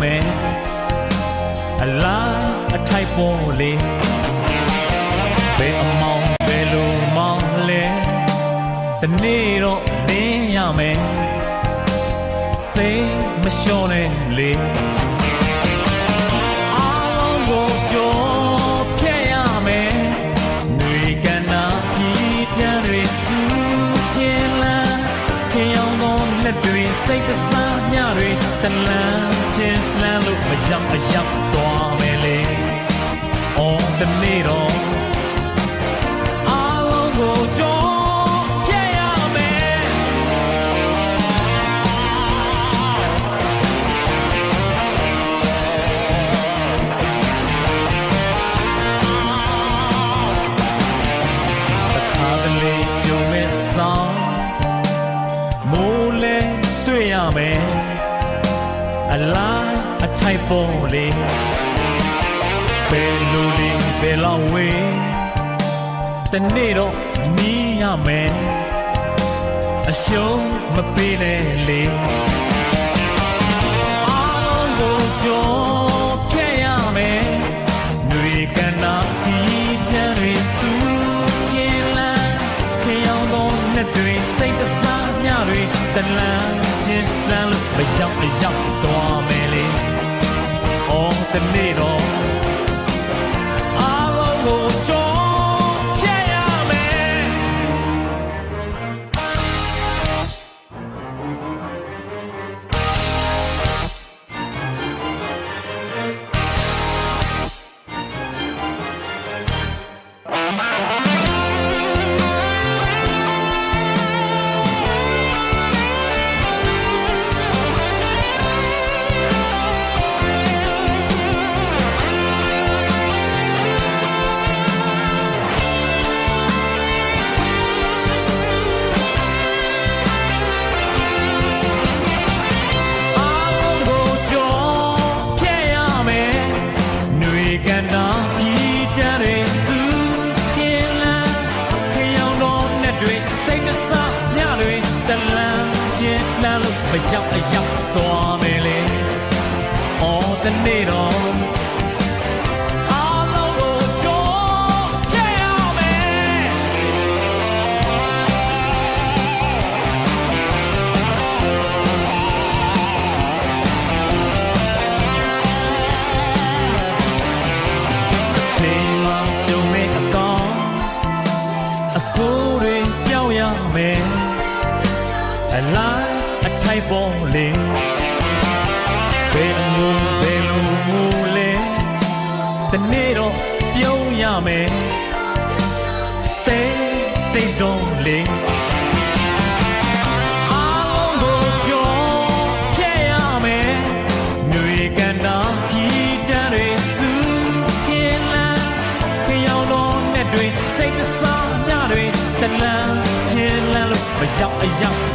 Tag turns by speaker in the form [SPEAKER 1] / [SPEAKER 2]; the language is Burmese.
[SPEAKER 1] မယ်အလားအထိုက်ပေါ်လေဘယ်အမောင်ဘယ်လိုမောင်လဲတနေ့တော့လင်းရမယ်စိတ်မလျှော့နဲ့လေအားလုံးကိုကြောဖြတ်ရမယ်ຫນွေကန္နာပြည်ချမ်းတွေစုပြင်းလာခင်အောင်သောလက်တွေစိတ်တစားညတွေတလန်းချင်းလမ်းလို့မရောက်အရောက်သွားမယ်လေအော်တနေ့တော့အားလုံးကိုကြောဖြတ်ရမယ်တခါတလေကြုံမဲ့ဆောင်မိုးလဲတွေ့ရမယ်အလားအထိုက်ပေါ်လေဘယ်လိုလဲဘယ်လောက်ဝေးတနေ့တော့နီးရမယ်အရှုံးမပေးနဲ့လေအားလုံးကိုကြောဖြတ်ရမယ်ຫນွေကန္နာပြည်ချမ်းတွေစုပြင်းလာခင်အောင်သောလက်တွေစိတ်တစားညတွေတလန်းချင်းလမ်းလို့မရောက်အရောက်သွားမယ်လေအော်တနေ့တော့အားလုံးကိုကြောဖြတ်ရမယ်မရောက်အရောက်သွားမယ်လေအော်တနေ့တော့အားလုံးကိုကြောဖြတ်ရမယ်ချိန်မှကြုံမဲ့အကောင်းအဆိုးတွေပြောင်းရမယ်အလားအထိုက်ပေါ်လေဘယ်အမျိုးဘယ်လိုမူလဲတနေ့တော့ပြုံးရမယ်တိတ်တော့လေအားလုံးကိုကြောဖြတ်ရမယ်ຫນွေကန္နာပြည်တန်းတွေစုခင်လာခင်ရောက်တော့နဲ့တွေစိတ်တစားညတွေတလန်းချင်းလန်းလို့မရောက်အရောက်